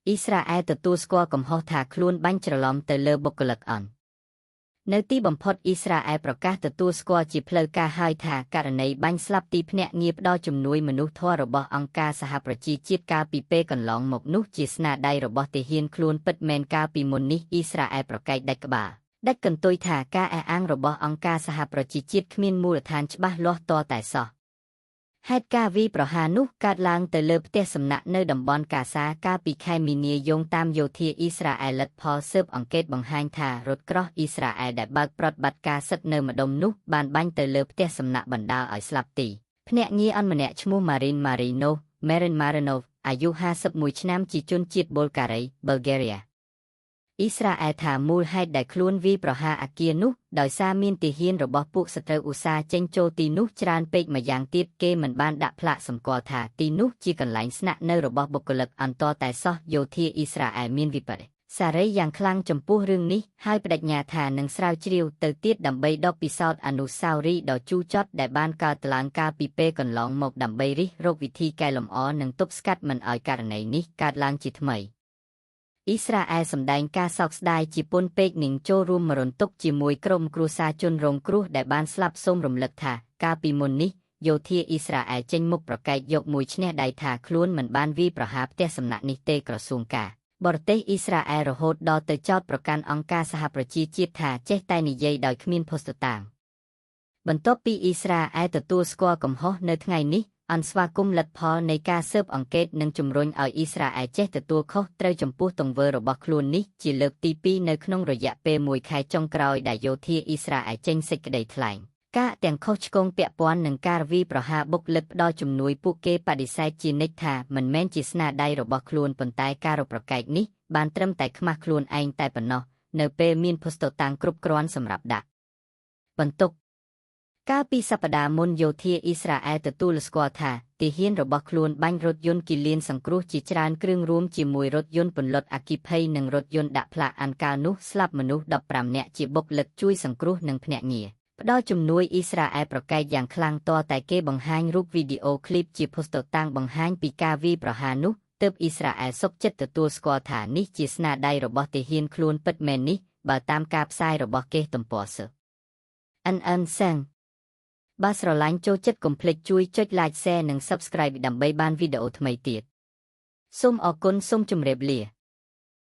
អ៊ីស្រាអែលទទួលស្គាល់កំហុសថាខ្លួនបាញ់ច្រឡំទៅលើបុគ្គលិកអន្តនៅទីបំផុតអ៊ីស្រាអែលប្រកាសទទួលស្គាល់ជាផ្លូវការហើយថាករណីបាញ់ស្លាប់ទីភ្នាក់ងារផ្ដល់ជំនួយមនុស្សធម៌របស់អង្គការសហប្រជាជាតិកាលពីពេលកន្លងមកនោះជាស្នាដៃរបស់ទាហានខ្លួនពិតមែនកាលពីមុននេះអ៊ីស្រាអែលប្រកែកដាច់ក្បាលដាច់កន្ទុយថាការអះអាងរបស់អង្គការសហប្រជាជាតិគ្មានមូលដ្ឋានច្បាស់លាស់ទាល់តែសោះហេតុការណ៍វាយប្រហារនោះកើតឡើងទៅលើផ្ទះសំណាក់នៅតំបន់កាហ្សាកាលពីខែមីនាយោងតាមយោធាអ៊ីស្រាអែលលទ្ធផលស៊ើបអង្កេតបង្ហាញថារថក្រោះអ៊ីស្រាអែលដែលបើកប្រតិបត្តិការសិទ្ធិនៅម្ដុំនោះបានបាញ់ទៅលើផ្ទះសំណាក់បណ្ដាលឲ្យស្លាប់ទីភ្នាក់ងារអន្តម្នាក់ឈ្មោះ Marin Marinov អាយុ51ឆ្នាំជាជនជាតិប៊ុលហ្គារី Bulgaria អ៊ីស្រាអែលថាមូលហេតុដែលខ្លួនវាយប្រហារអគារនោះដោយសារមានទាហានរបស់ពួកសត្រូវឧស្សាហ៍ចេញចូលទីនោះច្រើនពេកម្យ៉ាងទៀតគេមិនបានដាក់ផ្លាកសម្គាល់ថាទីនោះជាកន្លែងស្នាក់នៅរបស់បុគ្គលិកអន្តរតែសោះយោធាអ៊ីស្រាអែលមានវិបត្តិសារីយ៉ាងខ្លាំងចំពោះរឿងនេះហើយបដិញ្ញាថានឹងស្រាវជ្រាវទៅទៀតដើម្បីដកពិសោធន៍អនុស្សាវរីយ៍ដ៏ជូរចត់ដែលបានកើតឡើងកាលពីពេលកន្លងមកដើម្បីរិះរកវិធីកែលម្អនិងទប់ស្កាត់មិនឲ្យករណីនេះកើតឡើងជាថ្មីអ៊ីស្រាអែលសម្ដែងការសោកស្ដាយជាពន់ពេកនឹងចូលរួមមរណទុក្ខជាមួយក្រុមគ្រួសារជនរងគ្រោះដែលបានស្លាប់សូមរំលឹកថាកាលពីមុននេះយោធាអ៊ីស្រាអែលចេញមុខប្រកែកយកមួយឈ្នះដៃថាខ្លួនមិនបានវាយប្រហារផ្ទះសំណាក់នេះទេក្រសួងការបរទេសអ៊ីស្រាអែលរហូតដល់ទៅចោទប្រកាន់អង្គការសហប្រជាជាតិថាចេះតែនិយាយដោយគ្មានភស្តុតាងបន្ទាប់ពីអ៊ីស្រាអែលទទួលស្គាល់កំហុសនៅថ្ងៃនេះអន្តស្វាគមន៍លទ្ធផលនៃការស៊ើបអង្កេតនិងជំរុញឲ្យអ៊ីស្រាអែលចេះទទួលខុសត្រូវចំពោះទង្វើរបស់ខ្លួននេះជាលើកទី2នៅក្នុងរយៈពេល1ខែចុងក្រោយដែលយោធាអ៊ីស្រាអែលចេញសេចក្តីថ្លែងការទាំងខុសឆ្គងពាក់ព័ន្ធនឹងការវាយប្រហារបុគ្គលិកផ្ដល់ជំនួយពួកគេបដិសេធជានិច្ចថាមិនមែនជាស្នាដៃរបស់ខ្លួនប៉ុន្តែការរកប្រកែកនេះបានត្រឹមតែខ្មាស់ខ្លួនឯងតែប៉ុណ្ណោះនៅពេលមានភស្តុតាងគ្រប់គ្រាន់សម្រាប់ដាក់បន្ទុកកាលពីសប្តាហ៍មុនយោធាអ៊ីស្រាអែលទទួលស្គាល់ថាទាហានរបស់ខ្លួនបាញ់រថយន្តគិលានសង្គ្រោះជាច្រើនគ្រឿងរួមជាមួយរថយន្តពន្លត់អគ្គិភ័យនិងរថយន្តដាក់ផ្លាកអានកាលនោះស្លាប់មនុស្ស15នាក់ជាបុគ្គលិកជួយសង្គ្រោះនិងភ្នាក់ងារផ្ដល់ជំនួយអ៊ីស្រាអែលប្រកែកយ៉ាងខ្លាំងទាល់តែគេបង្ហាញរូបវីដេអូឃ្លីបជាភស្តុតាងបង្ហាញពីការវាយប្រហារនោះទើបអ៊ីស្រាអែលសុខចិត្តទទួលស្គាល់ថានេះជាស្នាដៃរបស់ទាហានខ្លួនពិតមែននេះបើតាមការផ្សាយរបស់គេទំព័រសNN Sangបើស្រឡាញ់ចូលចិត្តកុំភ្លេចជួយចុច Like Share និង Subscribe ដើម្បីបានវីដេអូថ្មីទៀតសូមអរគុណសូមជម្រាបលា